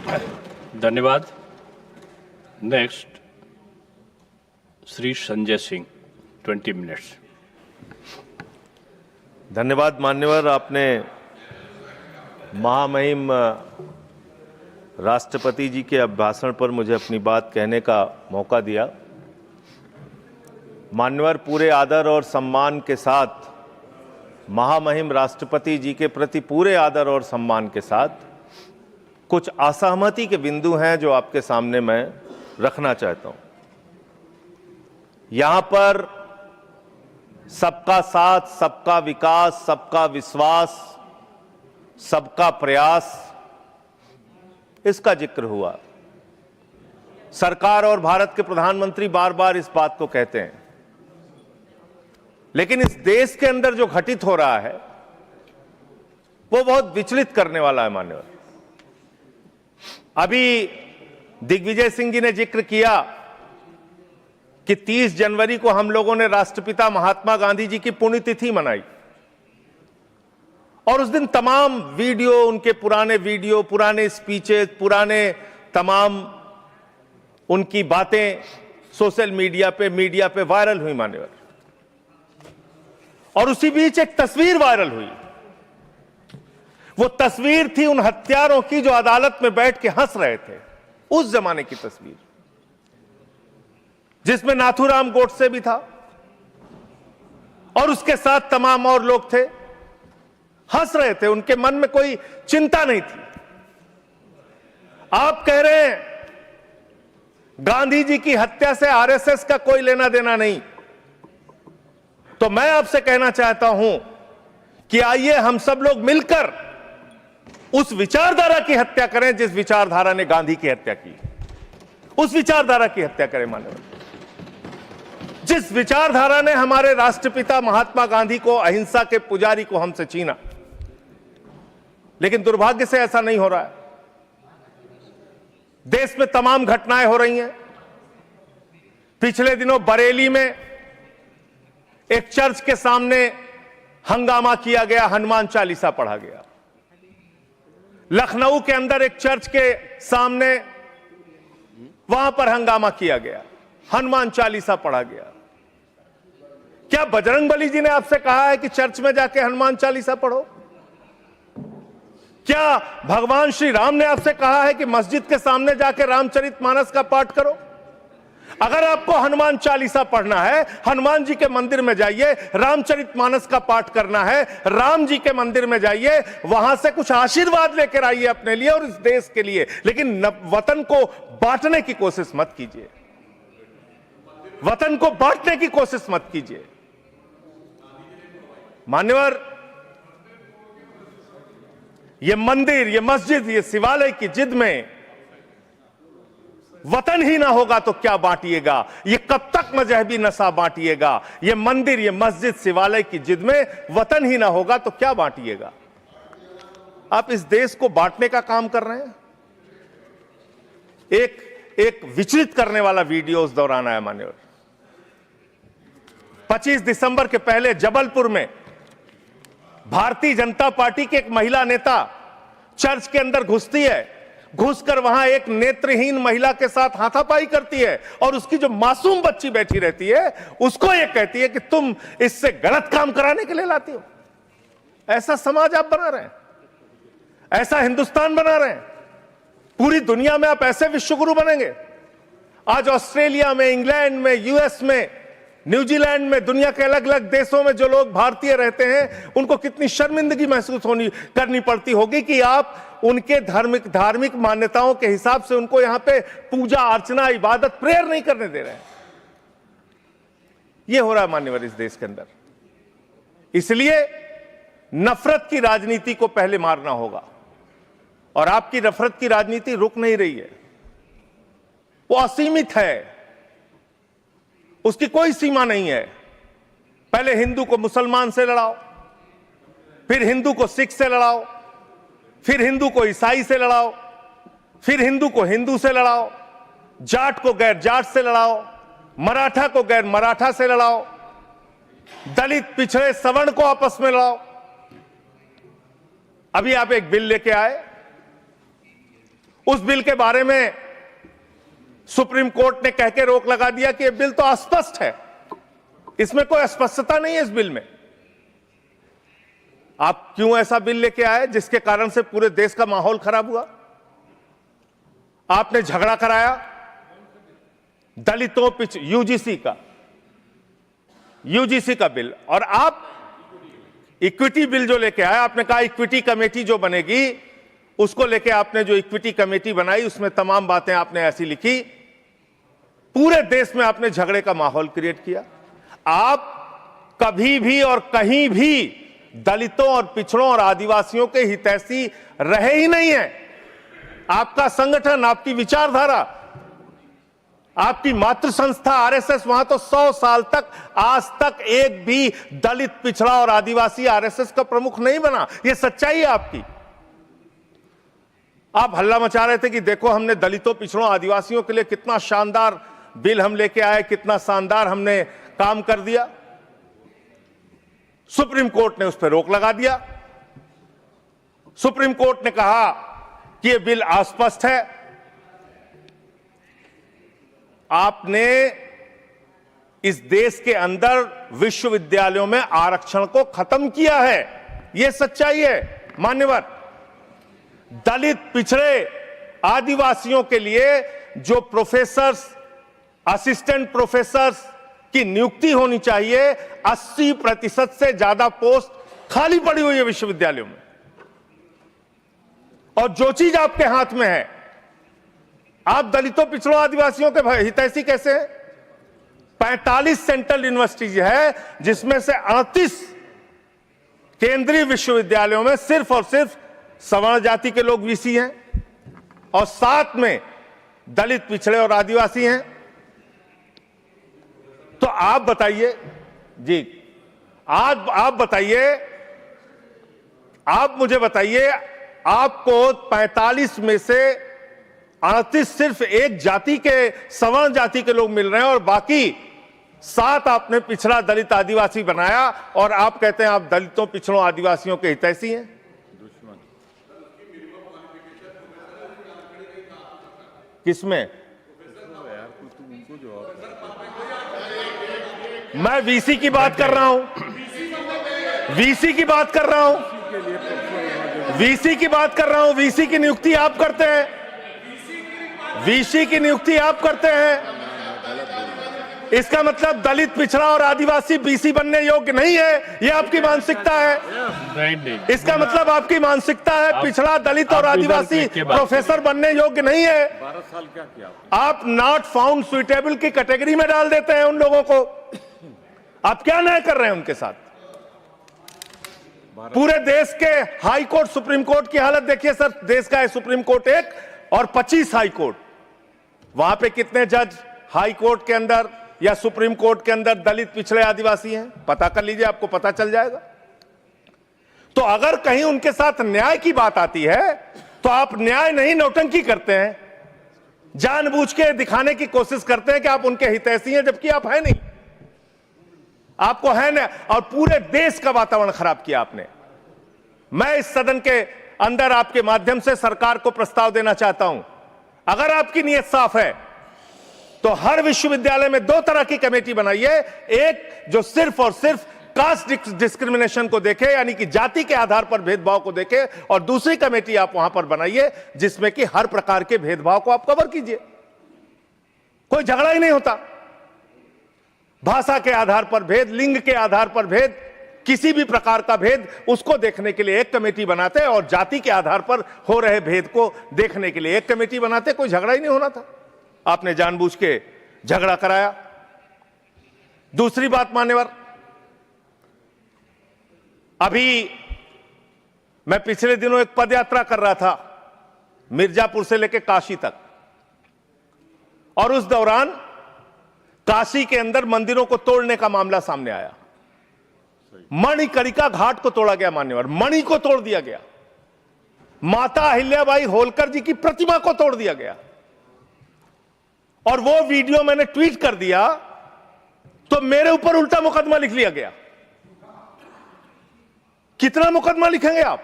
धन्यवाद। Next Shri Sanjay Singh, 20 minutes. धन्यवाद मान्यवर, आपने महामहिम राष्ट्रपति जी के अभिभाषण पर मुझे अपनी बात कहने का मौका दिया। मान्यवर, पूरे आदर और सम्मान के साथ, महामहिम राष्ट्रपति जी के प्रति पूरे आदर और सम्मान के साथ कुछ असहमति के बिंदु हैं जो आपके सामने मैं रखना चाहता हूं। यहां पर सबका साथ, सबका विकास, सबका विश्वास, सबका प्रयास, इसका जिक्र हुआ। सरकार और भारत के प्रधानमंत्री बार बार इस बात को कहते हैं, लेकिन इस देश के अंदर जो घटित हो रहा है वो बहुत विचलित करने वाला है मान्यवर। अभी दिग्विजय सिंह जी ने जिक्र किया कि 30 जनवरी को हम लोगों ने राष्ट्रपिता महात्मा गांधी जी की पुण्यतिथि मनाई और उस दिन तमाम वीडियो, उनके पुराने वीडियो, पुराने स्पीचेस, पुराने तमाम उनकी बातें सोशल मीडिया पे वायरल हुई मान्यवर। और उसी बीच एक तस्वीर वायरल हुई। वो तस्वीर थी उन हत्यारों की जो अदालत में बैठ के हंस रहे थे, उस जमाने की तस्वीर, जिसमें नाथूराम गोडसे भी था और उसके साथ तमाम और लोग थे, हंस रहे थे, उनके मन में कोई चिंता नहीं थी। आप कह रहे हैं गांधी जी की हत्या से आरएसएस का कोई लेना देना नहीं, तो मैं आपसे कहना चाहता हूं कि आइए हम सब लोग मिलकर उस विचारधारा की हत्या करें जिस विचारधारा ने गांधी की हत्या की। उस विचारधारा की हत्या करें मानव, जिस विचारधारा ने हमारे राष्ट्रपिता महात्मा गांधी को, अहिंसा के पुजारी को हमसे छीना। लेकिन दुर्भाग्य से ऐसा नहीं हो रहा है। देश में तमाम घटनाएं हो रही हैं। पिछले दिनों बरेली में एक चर्च के सामने हंगामा किया गया, हनुमान चालीसा पढ़ा गया। लखनऊ के अंदर एक चर्च के सामने वहां पर हंगामा किया गया, हनुमान चालीसा पढ़ा गया। क्या बजरंगबली जी ने आपसे कहा है कि चर्च में जाके हनुमान चालीसा पढ़ो? क्या भगवान श्री राम ने आपसे कहा है कि मस्जिद के सामने जाके रामचरितमानस का पाठ करो? अगर आपको हनुमान चालीसा पढ़ना है, हनुमान जी के मंदिर में जाइए, रामचरितमानस का पाठ करना है, राम जी के मंदिर में जाइए, वहां से कुछ आशीर्वाद लेकर आइए अपने लिए और इस देश के लिए। लेकिन वतन को बांटने की कोशिश मत कीजिए, वतन को बांटने की कोशिश मत कीजिए। मान्यवर, ये मंदिर, ये मस्जिद, ये शिवालय की जिद में वतन ही ना होगा तो क्या बांटिएगा? ये कब तक मजहबी नशा बांटिएगा? ये मंदिर, ये मस्जिद, शिवालय की जिद में वतन ही ना होगा तो क्या बांटिएगा? आप इस देश को बांटने का काम कर रहे हैं। एक विचलित करने वाला वीडियो उस दौरान आया मान्यवर। 25 दिसंबर के पहले जबलपुर में भारतीय जनता पार्टी की एक महिला नेता चर्च के अंदर घुसती है, घुसकर वहां एक नेत्रहीन महिला के साथ हाथापाई करती है और उसकी जो मासूम बच्ची बैठी रहती है उसको ये कहती है कि तुम इससे गलत काम कराने के लिए लाती हो। ऐसा समाज आप बना रहे हैं, ऐसा हिंदुस्तान बना रहे हैं। पूरी दुनिया में आप ऐसे विश्वगुरु बनेंगे। आज ऑस्ट्रेलिया में, इंग्लैंड में, यूएस में, न्यूजीलैंड में, दुनिया के अलग अलग देशों में जो लोग भारतीय रहते हैं उनको कितनी शर्मिंदगी महसूस करनी पड़ती होगी कि आप उनके धार्मिक मान्यताओं के हिसाब से उनको यहां पे पूजा अर्चना, इबादत, प्रेयर नहीं करने दे रहे हैं। यह हो रहा है मान्यवर इस देश के अंदर। इसलिए नफरत की राजनीति को पहले मारना होगा और आपकी नफरत की राजनीति रुक नहीं रही है, वो असीमित है, उसकी कोई सीमा नहीं है। पहले हिंदू को मुसलमान से लड़ाओ, फिर हिंदू को सिख से लड़ाओ, फिर हिंदू को ईसाई से लड़ाओ, फिर हिंदू को हिंदू से लड़ाओ, जाट को गैर जाट से लड़ाओ, मराठा को गैर मराठा से लड़ाओ, दलित, पिछड़े, सवर्ण को आपस में लड़ाओ। अभी आप एक बिल लेके आए, उस बिल के बारे में सुप्रीम कोर्ट ने कह के रोक लगा दिया कि यह बिल तो अस्पष्ट है, इसमें कोई स्पष्टता नहीं है इस बिल में। आप क्यों ऐसा बिल लेके आए जिसके कारण से पूरे देश का माहौल खराब हुआ? आपने झगड़ा कराया दलितों यूजीसी का बिल, और आप इक्विटी बिल जो लेके आए, आपने कहा इक्विटी कमेटी जो बनेगी उसको लेके आपने जो इक्विटी कमेटी बनाई उसमें तमाम बातें आपने ऐसी लिखी, पूरे देश में आपने झगड़े का माहौल क्रिएट किया। आप कभी भी और कहीं भी दलितों और पिछड़ों और आदिवासियों के हितैषी रहे ही नहीं है। आपका संगठन, आपकी विचारधारा, आपकी मातृ संस्था आरएसएस, वहां तो 100 साल तक आज तक एक भी दलित, पिछड़ा और आदिवासी आरएसएस का प्रमुख नहीं बना। यह सच्चाई है आपकी। आप हल्ला मचा रहे थे कि देखो हमने दलितों, पिछड़ों, आदिवासियों के लिए कितना शानदार बिल हम लेके आए, कितना शानदार हमने काम कर दिया। सुप्रीम कोर्ट ने उस पर रोक लगा दिया। सुप्रीम कोर्ट ने कहा कि यह बिल अस्पष्ट है। आपने इस देश के अंदर विश्वविद्यालयों में आरक्षण को खत्म किया है, यह सच्चाई है मान्यवर। दलित, पिछड़े, आदिवासियों के लिए जो प्रोफेसर्स, असिस्टेंट प्रोफेसर्स की नियुक्ति होनी चाहिए, 80% से ज्यादा पोस्ट खाली पड़ी हुई है विश्वविद्यालयों में। और जो चीज आपके हाथ में है, आप दलितों, पिछड़ों, आदिवासियों के हितैषी कैसे हैं? 45 सेंट्रल यूनिवर्सिटीज है जिसमें से 38 केंद्रीय विश्वविद्यालयों में सिर्फ और सिर्फ सवर्ण जाति के लोग वीसी हैं और 7 में दलित, पिछड़े और आदिवासी हैं। तो आप बताइए जी, आप बताइए, आप मुझे बताइए, आपको 45 में से 38 सिर्फ एक जाति के, सवर्ण जाति के लोग मिल रहे हैं और बाकी 7 आपने पिछड़ा, दलित, आदिवासी बनाया और आप कहते हैं आप दलितों, पिछड़ों, आदिवासियों के हितैषी हैं। किसमें? मैं वीसी की बात कर रहा हूं, वीसी की बात कर रहा हूं, वीसी की बात कर रहा हूं। वीसी की नियुक्ति आप करते हैं, वीसी की नियुक्ति आप करते हैं। इसका मतलब दलित, पिछड़ा और आदिवासी बीसी बनने योग्य नहीं है, यह आपकी मानसिकता है। नहीं। इसका मतलब आपकी मानसिकता है पिछड़ा, दलित और आदिवासी प्रोफेसर बनने योग्य नहीं है। 12 साल क्या किया? आप नॉट फाउंड सुइटेबल की कैटेगरी में डाल देते हैं उन लोगों को। आप क्या न्याय कर रहे हैं उनके साथ? पूरे देश के हाई कोर्ट, सुप्रीम कोर्ट की हालत देखिए सर। देश का है सुप्रीम कोर्ट 1 और 25 हाई कोर्ट। वहां पे कितने जज हाई कोर्ट के अंदर या सुप्रीम कोर्ट के अंदर दलित, पिछड़े, आदिवासी हैं? पता कर लीजिए, आपको पता चल जाएगा। तो अगर कहीं उनके साथ न्याय की बात आती है तो आप न्याय नहीं, नौटंकी करते हैं, जानबूझ के दिखाने की कोशिश करते हैं कि आप उनके हितैषी हैं, जबकि आप हैं नहीं। आपको है ना, और पूरे देश का वातावरण खराब किया आपने। मैं इस सदन के अंदर आपके माध्यम से सरकार को प्रस्ताव देना चाहता हूं, अगर आपकी नीयत साफ है तो हर विश्वविद्यालय में 2 तरह की कमेटी बनाइए। एक जो सिर्फ और सिर्फ कास्ट डिस्क्रिमिनेशन को देखे, यानी कि जाति के आधार पर भेदभाव को देखे, और दूसरी कमेटी आप वहां पर बनाइए जिसमें कि हर प्रकार के भेदभाव को आप कवर कीजिए। कोई झगड़ा ही नहीं होता। भाषा के आधार पर भेद, लिंग के आधार पर भेद, किसी भी प्रकार का भेद, उसको देखने के लिए एक कमेटी बनाते और जाति के आधार पर हो रहे भेद को देखने के लिए एक कमेटी बनाते। कोई झगड़ा ही नहीं होना था। आपने जानबूझ के झगड़ा कराया। दूसरी बात मान्यवर, अभी मैं पिछले दिनों एक पदयात्रा कर रहा था मिर्जापुर से लेकर काशी तक, और उस दौरान काशी के अंदर मंदिरों को तोड़ने का मामला सामने आया। मणिकर्णिका घाट को तोड़ा गया मान्यवर, मणि को तोड़ दिया गया, माता अहिल्याबाई होलकर जी की प्रतिमा को तोड़ दिया गया। और वो वीडियो मैंने ट्वीट कर दिया तो मेरे ऊपर उल्टा मुकदमा लिख लिया गया। कितना मुकदमा लिखेंगे आप?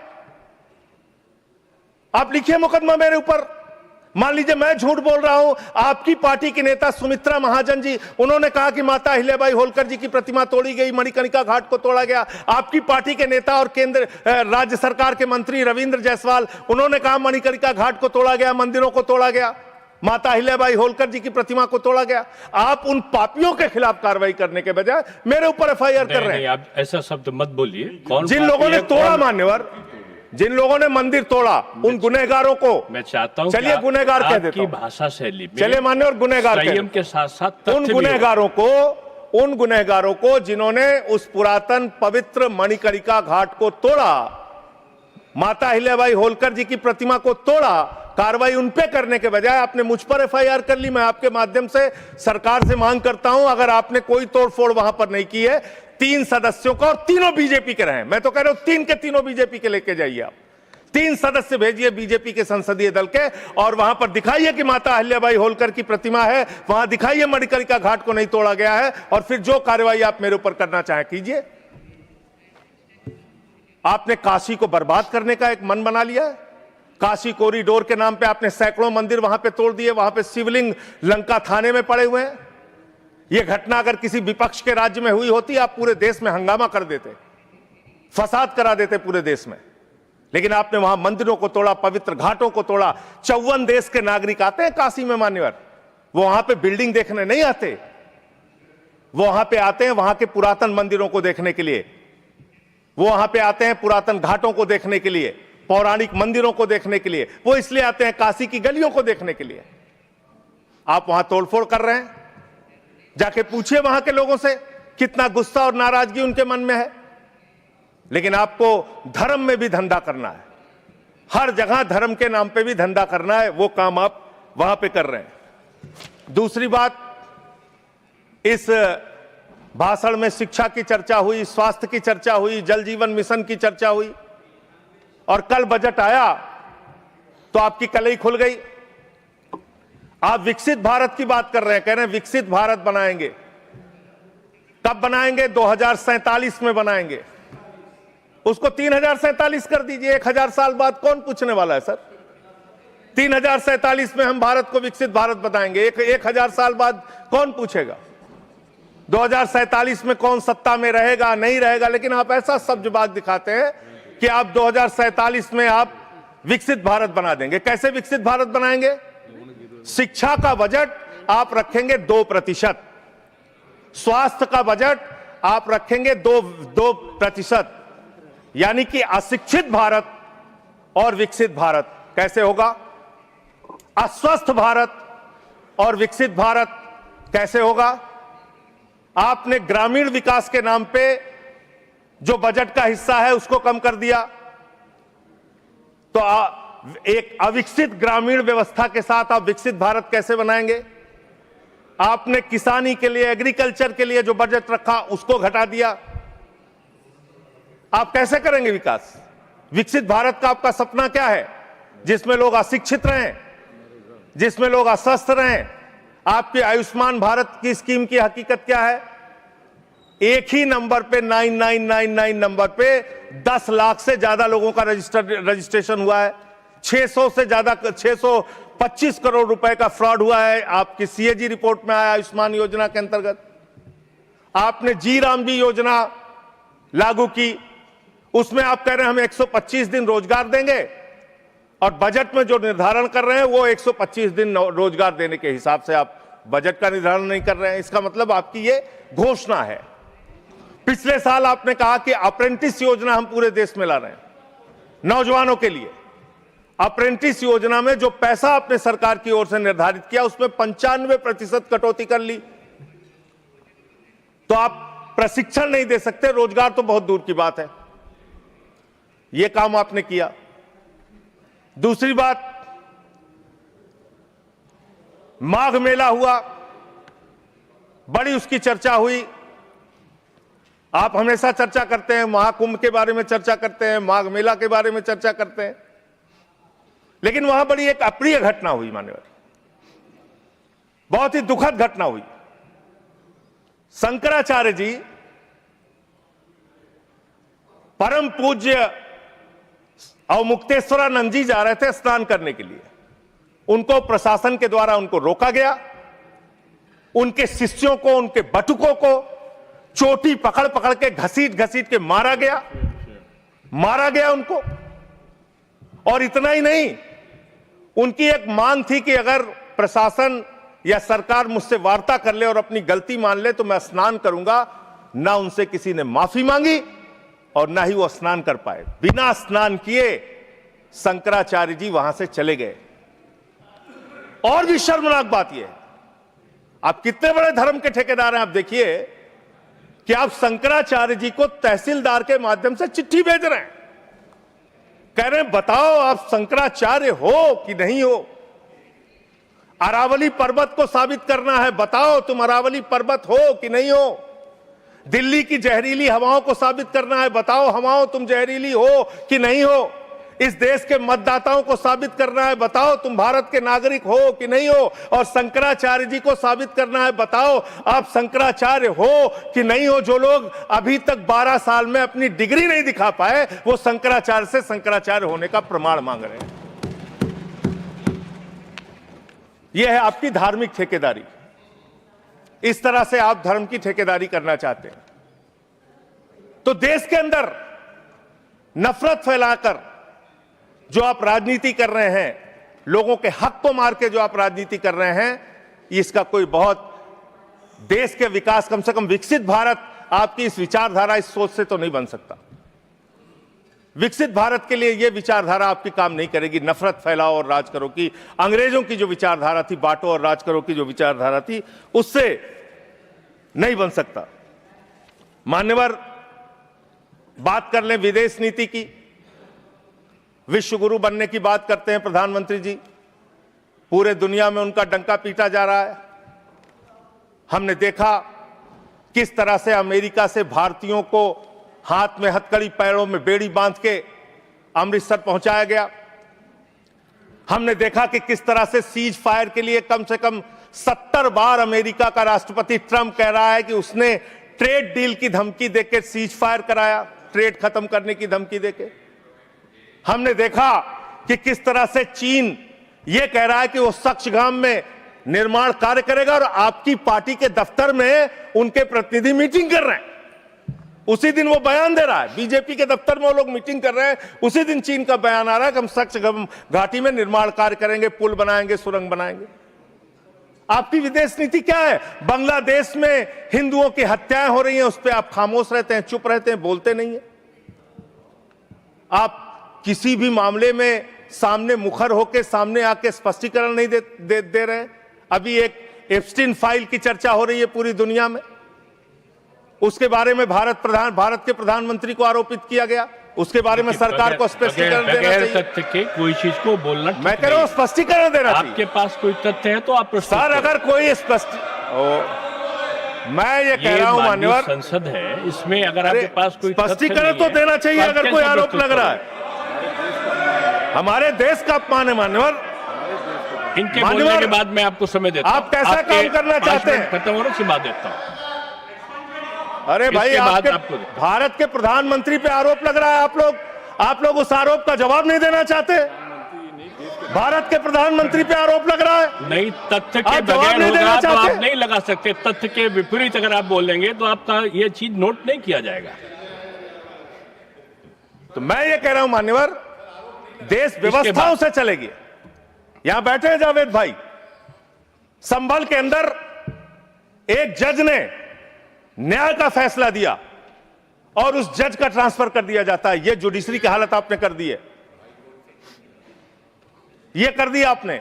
आप लिखिए मुकदमा मेरे ऊपर मान लीजिए मैं झूठ बोल रहा हूं, आपकी पार्टी की नेता सुमित्रा महाजन जी, उन्होंने कहा कि माता अहिल्याबाई होलकर जी की प्रतिमा तोड़ी गई, मणिकर्णिका घाट को तोड़ा गया। आपकी पार्टी के नेता और केंद्र राज्य सरकार के मंत्री रविंद्र जायसवाल, उन्होंने कहा मणिकर्णिका घाट को तोड़ा गया, मंदिरों को तोड़ा गया, माता अहिल्याबाई होलकर जी की प्रतिमा को तोड़ा गया। आप उन पापियों के खिलाफ कार्रवाई करने के बजाय मेरे ऊपर एफआईआर कर रहे हैं। आप ऐसा शब्द मत बोलिए। कौन जिन लोगों ने तोड़ा, मान्यवर, जिन लोगों ने मंदिर तोड़ा, उन गुनहगारों को मैं चाहता हूं, चलिए गुनहगार कह देता हूं, भाषा शैली में चलिए मान्यवर गुनहगार संयम के साथ साथ उन गुनहगारों को जिन्होंने उस पुरातन पवित्र मणिकर्णिका घाट को तोड़ा, माता अहिल्याबाई होलकर जी की प्रतिमा को तोड़ा, कार्रवाई उन पे करने के बजाय आपने मुझ पर एफआईआर कर ली। मैं आपके माध्यम से सरकार से मांग करता हूं, अगर आपने कोई तोड़फोड़ वहां पर नहीं की है, 3 सदस्यों का, और तीनों बीजेपी के रहे, मैं तो कह रहा हूं 3 के तीनों बीजेपी के लेके जाइए आप। 3 सदस्य भेजिए बीजेपी के संसदीय दल के, और वहां पर दिखाइए कि माता अहिल्याबाई होलकर की प्रतिमा है, वहां दिखाइए मणिकर्णिका घाट को नहीं तोड़ा गया है, और फिर जो कार्रवाई आप मेरे ऊपर करना चाहें कीजिए। आपने काशी को बर्बाद करने का एक मन बना लिया है। काशी कॉरिडोर के नाम पे आपने सैकड़ों मंदिर वहां पे तोड़ दिए, वहां पे शिवलिंग लंका थाने में पड़े हुए हैं। यह घटना अगर किसी विपक्ष के राज्य में हुई होती, आप पूरे देश में हंगामा कर देते, फसाद करा देते पूरे देश में। लेकिन आपने वहां मंदिरों को तोड़ा, पवित्र घाटों को तोड़ा। 54 देश के नागरिक आते हैं काशी में मान्यवर, वो वहां पे बिल्डिंग देखने नहीं आते, वो वहां पे आते हैं वहां के पुरातन मंदिरों को देखने के लिए, वो वहां पे आते हैं पुरातन घाटों को देखने के लिए, पौराणिक मंदिरों को देखने के लिए, वो इसलिए आते हैं काशी की गलियों को देखने के लिए। आप वहां तोड़फोड़ कर रहे हैं। जाके पूछिए वहां के लोगों से कितना गुस्सा और नाराजगी उनके मन में है। लेकिन आपको धर्म में भी धंधा करना है, हर जगह धर्म के नाम पे भी धंधा करना है, वो काम आप वहां पे कर रहे हैं। दूसरी बात, इस भाषण में शिक्षा की चर्चा हुई, स्वास्थ्य की चर्चा हुई, जल जीवन मिशन की चर्चा हुई, और कल बजट आया तो आपकी कलई खुल गई। आप विकसित भारत की बात कर रहे हैं, कह रहे हैं विकसित भारत बनाएंगे। कब बनाएंगे? 2047 में बनाएंगे। उसको 3047 कर दीजिए। 1000 साल बाद कौन पूछने वाला है सर? 3047 में हम भारत को विकसित भारत बताएंगे, 1000 साल बाद कौन पूछेगा? 2047 में कौन सत्ता में रहेगा नहीं रहेगा, लेकिन आप ऐसा सब्जबाग दिखाते हैं कि आप 2047 में आप विकसित भारत बना देंगे। कैसे विकसित भारत बनाएंगे? शिक्षा का बजट आप रखेंगे 2%, स्वास्थ्य का बजट आप रखेंगे 2%, यानी कि अशिक्षित भारत और विकसित भारत कैसे होगा? अस्वस्थ भारत और विकसित भारत कैसे होगा? आपने ग्रामीण विकास के नाम पे जो बजट का हिस्सा है उसको कम कर दिया, तो एक अविकसित ग्रामीण व्यवस्था के साथ आप विकसित भारत कैसे बनाएंगे? आपने किसानी के लिए, एग्रीकल्चर के लिए जो बजट रखा उसको घटा दिया। आप कैसे करेंगे विकास? विकसित भारत का आपका सपना क्या है? जिसमें लोग अशिक्षित रहें, जिसमें लोग अस्वस्थ रहें। आपकी आयुष्मान भारत की स्कीम की हकीकत क्या है? एक ही नंबर पे 9999 नंबर पे 10 लाख से ज्यादा लोगों का रजिस्ट्रेशन हुआ है। 600 से ज्यादा 625 करोड़ रुपए का फ्रॉड हुआ है, आपकी सीएजी रिपोर्ट में आया आयुष्मान योजना के अंतर्गत। आपने जी राम जी योजना लागू की, उसमें आप कह रहे हैं हम 125 दिन रोजगार देंगे, और बजट में जो निर्धारण कर रहे हैं वो 125 दिन रोजगार देने के हिसाब से आप बजट का निर्धारण नहीं कर रहे हैं। इसका मतलब आपकी ये घोषणा है। पिछले साल आपने कहा कि अप्रेंटिस योजना हम पूरे देश में ला रहे हैं नौजवानों के लिए। अप्रेंटिस योजना में जो पैसा आपने सरकार की ओर से निर्धारित किया उसमें 95% कटौती कर ली। तो आप प्रशिक्षण नहीं दे सकते, रोजगार तो बहुत दूर की बात है। यह काम आपने किया। दूसरी बात, माघ मेला हुआ, बड़ी उसकी चर्चा हुई। आप हमेशा चर्चा करते हैं, महाकुंभ के बारे में चर्चा करते हैं, माघ मेला के बारे में चर्चा करते हैं, लेकिन वहां बड़ी एक अप्रिय घटना हुई मान्यवर, बहुत ही दुखद घटना हुई। शंकराचार्य जी परम पूज्य अवमुक्तेश्वरानंद जी जा रहे थे स्नान करने के लिए। उनको प्रशासन के द्वारा उनको रोका गया, उनके शिष्यों को, उनके बटुकों को चोटी पकड़ पकड़ के घसीट घसीट के मारा गया उनको। और इतना ही नहीं, उनकी एक मांग थी कि अगर प्रशासन या सरकार मुझसे वार्ता कर ले और अपनी गलती मान ले तो मैं स्नान करूंगा। ना उनसे किसी ने माफी मांगी और ना ही वो स्नान कर पाए। बिना स्नान किए शंकराचार्य जी वहां से चले गए। और भी शर्मनाक बात यह है, आप कितने बड़े धर्म के ठेकेदार हैं। आप देखिए कि आप शंकराचार्य जी को तहसीलदार के माध्यम से चिट्ठी भेज रहे हैं, कह रहे हैं बताओ आप शंकराचार्य हो कि नहीं हो। अरावली पर्वत को साबित करना है, बताओ तुम अरावली पर्वत हो कि नहीं हो। दिल्ली की जहरीली हवाओं को साबित करना है, बताओ हवाओं तुम जहरीली हो कि नहीं हो। इस देश के मतदाताओं को साबित करना है, बताओ तुम भारत के नागरिक हो कि नहीं हो। और शंकराचार्य जी को साबित करना है, बताओ आप शंकराचार्य हो कि नहीं हो। जो लोग अभी तक 12 साल में अपनी डिग्री नहीं दिखा पाए, वो शंकराचार्य से शंकराचार्य होने का प्रमाण मांग रहे हैं। यह है आपकी धार्मिक ठेकेदारी। इस तरह से आप धर्म की ठेकेदारी करना चाहते हैं तो देश के अंदर नफरत फैलाकर जो आप राजनीति कर रहे हैं, लोगों के हक को मार के जो आप राजनीति कर रहे हैं, इसका कोई बहुत देश के विकास, कम से कम विकसित भारत आपकी इस विचारधारा, इस सोच से तो नहीं बन सकता। विकसित भारत के लिए यह विचारधारा आपकी काम नहीं करेगी। नफरत फैलाओ और राज करो की, अंग्रेजों की जो विचारधारा थी, बांटो और राज करो की जो विचारधारा थी, उससे नहीं बन सकता। मान्यवर, बात कर लें विदेश नीति की। विश्व गुरु बनने की बात करते हैं प्रधानमंत्री जी, पूरे दुनिया में उनका डंका पीटा जा रहा है। हमने देखा किस तरह से अमेरिका से भारतीयों को हाथ में हथकड़ी, पैरों में बेड़ी बांध के अमृतसर पहुंचाया गया। हमने देखा कि किस तरह से सीज फायर के लिए कम से कम 70 बार अमेरिका का राष्ट्रपति ट्रंप कह रहा है कि उसने ट्रेड डील की धमकी देकर सीज फायर कराया, ट्रेड खत्म करने की धमकी देके। हमने देखा कि किस तरह से चीन यह कह रहा है कि वो सक्सगाम में निर्माण कार्य करेगा और आपकी पार्टी के दफ्तर में उनके प्रतिनिधि मीटिंग कर रहे हैं। उसी दिन वो बयान दे रहा है, बीजेपी के दफ्तर में वो लोग मीटिंग कर रहे हैं, उसी दिन चीन का बयान आ रहा है कि हम सक्सगाम घाटी में निर्माण कार्य करेंगे, पुल बनाएंगे, सुरंग बनाएंगे। आपकी विदेश नीति क्या है? बांग्लादेश में हिंदुओं की हत्याएं हो रही हैं, उस पर आप खामोश रहते हैं, चुप रहते हैं, बोलते नहीं है। आप किसी भी मामले में सामने मुखर होकर सामने आके स्पष्टीकरण नहीं दे रहे हैं। अभी एक एप्स्टीन फाइल की चर्चा हो रही है पूरी दुनिया में, उसके बारे में भारत के प्रधानमंत्री को आरोपित किया गया, उसके बारे में सरकार को स्पष्टीकरण देना चाहिए। तथ्य के कोई चीज को बोलना, मैं कह रहा हूं स्पष्टीकरण देना चाहिए। आपके पास कोई तथ्य है तो आप सर, अगर कोई मैं ये कह रहा हूं मान्यवर, संसद है, इसमें अगर आपके पास कोई स्पष्टीकरण तो देना चाहिए। अगर कोई आरोप लग रहा है, हमारे देश का अपमान है मान्यवर। इनके बोलने के बाद मैं आपको समय देता हूं। आप कैसा काम करना चाहते हैं? खत्म होने से बाद देता हूं। अरे भाई, आपके भारत के प्रधानमंत्री पे आरोप लग रहा है, आप लोग उस आरोप का जवाब नहीं देना चाहते। भारत के प्रधानमंत्री पे आरोप लग रहा है, नहीं तथ्य के बगैर होगा तो आप नहीं लगा सकते। तथ्य के विपरीत अगर आप बोलेंगे तो आपका यह चीज नोट नहीं किया जाएगा। तो मैं ये कह रहा हूं मान्यवर, देश व्यवस्थाओं से चलेगी। यहां बैठे हैं जावेद भाई, संभल के अंदर एक जज ने न्याय का फैसला दिया और उस जज का ट्रांसफर कर दिया जाता है। यह जुडिशरी की हालत आपने कर दी है, यह कर दिया आपने।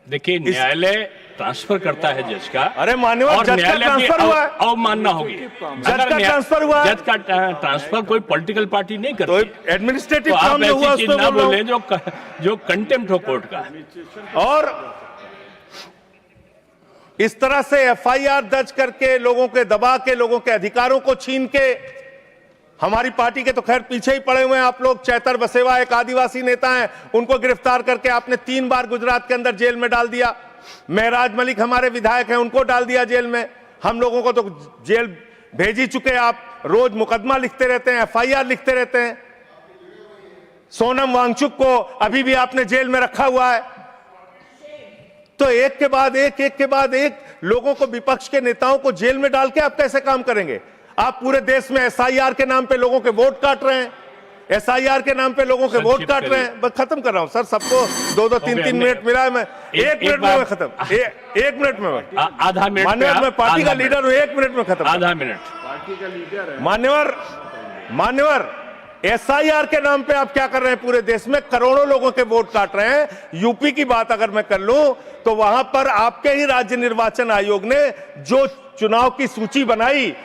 देखिए, न्यायालय ट्रांसफर करता है जज का। अरे मान्यवर, जज का ट्रांसफर हुआ है, अवमानना होगी। जज का ट्रांसफर हुआ है, जज का ट्रांसफर कोई पॉलिटिकल पार्टी नहीं करती। तो एडमिनिस्ट्रेटिव तो काम आप हुआ, ऐसी चीज ना बोले जो कंटेम्प्ट हो कोर्ट का। और इस तरह से एफआईआर दर्ज करके, लोगों के दबा के, लोगों के अधिकारों को छीन के, हमारी पार्टी के तो खैर पीछे ही पड़े हुए हैं आप लोग। चैतर बसेवा एक आदिवासी नेता हैं, उनको गिरफ्तार करके आपने 3 बार गुजरात के अंदर जेल में डाल दिया। महराज मलिक हमारे विधायक हैं, उनको डाल दिया जेल में। हम लोगों को तो जेल भेज ही चुके। आप रोज मुकदमा लिखते रहते हैं, एफआईआर लिखते रहते हैं। सोनम वांगचुक को अभी भी आपने जेल में रखा हुआ है। तो एक के बाद एक लोगों को, विपक्ष के नेताओं को जेल में डाल के आप कैसे काम करेंगे? आप पूरे देश में एसआईआर के नाम पे लोगों के वोट काट रहे हैं, एसआईआर के नाम पे लोगों के वोट काट रहे हैं। बस खत्म कर रहा हूं सर, सबको 2-2 3-3 मिनट मिला है। मैं 1 मिनट में मैं खत्म, 1 मिनट में आधा मिनट, मान्यवर, मैं पार्टी का लीडर हूं, 1 मिनट में खत्म, आधा मिनट। पार्टी का लीडर है मान्यवर, एसआईआर के नाम पे आप क्या कर रहे हैं? पूरे देश में करोड़ों लोगों के वोट काट रहे हैं। यूपी की बात अगर मैं कर लूं तो वहां पर आपके ही राज्य निर्वाचन आयोग ने जो चुनाव की सूची बनाई,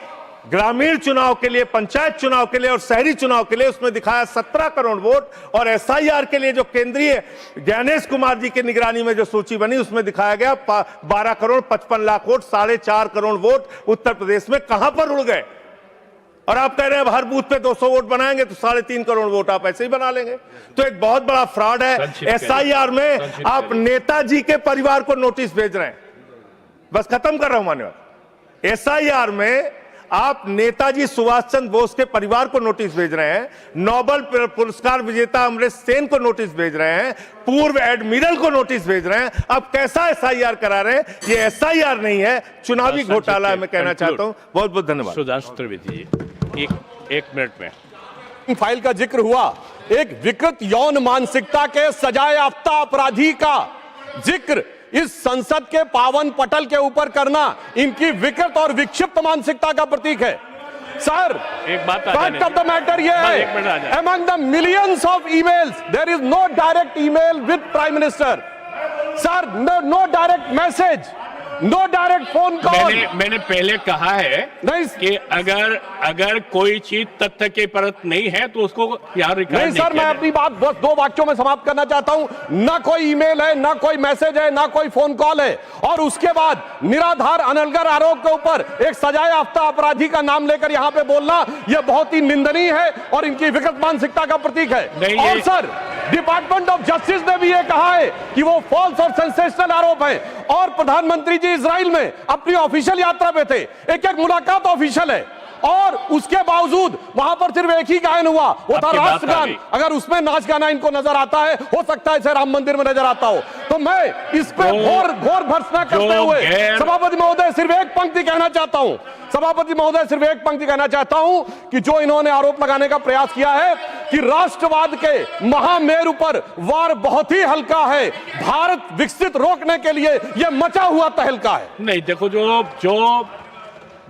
ग्रामीण चुनाव के लिए, पंचायत चुनाव के लिए और शहरी चुनाव के लिए, उसमें दिखाया 17 करोड़ वोट, और एसआईआर के लिए जो केंद्रीय ज्ञानेश कुमार जी की निगरानी में जो सूची बनी, उसमें दिखाया गया 12 करोड़ 55 लाख वोट, 4.5 करोड़ वोट उत्तर प्रदेश में कहां पर उड़ गए? और आप कह रहे हैं अब हर बूथ पे 200 वोट बनाएंगे तो 3.5 करोड़ वोट आप ऐसे ही बना लेंगे। तो एक बहुत बड़ा फ्रॉड है। एसआईआर में आप नेताजी के परिवार को नोटिस भेज रहे हैं। बस खत्म कर रहा हूं मान्यवर। एसआईआर में आप नेताजी सुभाष चंद्र बोस के परिवार को नोटिस भेज रहे हैं, नोबेल पुरस्कार विजेता अमर्त्य सेन को नोटिस भेज रहे हैं, पूर्व एडमिरल को नोटिस भेज रहे हैं। अब कैसा एसआईआर करा रहे हैं? ये एसआईआर नहीं है, चुनावी घोटाला है। मैं कहना चाहता हूं। बहुत बहुत धन्यवाद। सुधांशु त्रिवेदी जी, एक मिनट में। फाइल का जिक्र हुआ, एक विकृत यौन मानसिकता के सजाए याफ्ता अपराधी का जिक्र इस संसद के पावन पटल के ऊपर करना इनकी विकृत और विक्षिप्त मानसिकता का प्रतीक है। सर, एक बात फैक्ट ऑफ द मैटर ये है, among the millions of emails there is no direct email with prime minister. Sir, no direct message, no direct phone call. मैंने पहले कहा है कि अगर कोई चीज तथ्य के परत नहीं है तो उसको यहाँ रिकॉर्ड नहीं सर, मैं अपनी बात बस 2 वाक्यों में समाप्त करना चाहता हूं। ना कोई ईमेल है, ना कोई मैसेज है, ना कोई फोन कॉल है, और उसके बाद निराधार अनलगर आरोप के ऊपर एक सजाए याफ्ता अपराधी का नाम लेकर यहां पे बोलना, यह बहुत ही निंदनीय है और इनकी विकृत मानसिकता का प्रतीक है। और सर, डिपार्टमेंट ऑफ जस्टिस ने भी यह कहा है कि वो फॉल्स और सेंसेशनल आरोप है, और प्रधानमंत्री जी इजराइल में अपनी ऑफिशियल यात्रा पे थे, एक मुलाकात ऑफिशियल है, और उसके बावजूद वहां पर सिर्फ एक ही गायन हुआ, वो था राष्ट्रगान। अगर उसमें नाच गाना इनको नजर आता है, हो सकता है इसे राम मंदिर में नजर आता हो। तो मैं इस पे घोर भर्त्सना करते हुए सभापति महोदय सिर्फ एक पंक्ति कहना चाहता हूं, सभापति महोदय सिर्फ एक पंक्ति कहना चाहता हूं कि जो इन्होंने आरोप लगाने का प्रयास किया है कि राष्ट्रवाद के महामेरु पर वार बहुत ही हल्का है, भारत विकसित रोकने के लिए यह मचा हुआ तहलका है। नहीं, देखो,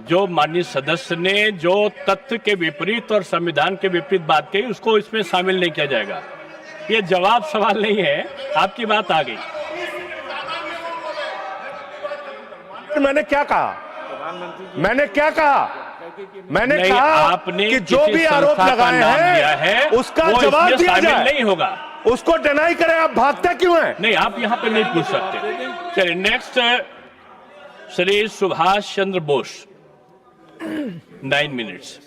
जो माननीय सदस्य ने जो तथ्य के विपरीत और संविधान के विपरीत बात कही, उसको इसमें शामिल नहीं किया जाएगा। ये जवाब सवाल नहीं है, आपकी बात आ गई। मैंने क्या कहा? मैंने कहा आपने कि जो भी आरोप लगाए हैं उसका जवाब दिया जाए, नहीं होगा, उसको डिनाई करें। आप भागते क्यों हैं? नहीं, आप यहाँ पे नहीं पूछ सकते। चलिए, नेक्स्ट, श्री सुभाष चंद्र बोस, 9 मिनट्स।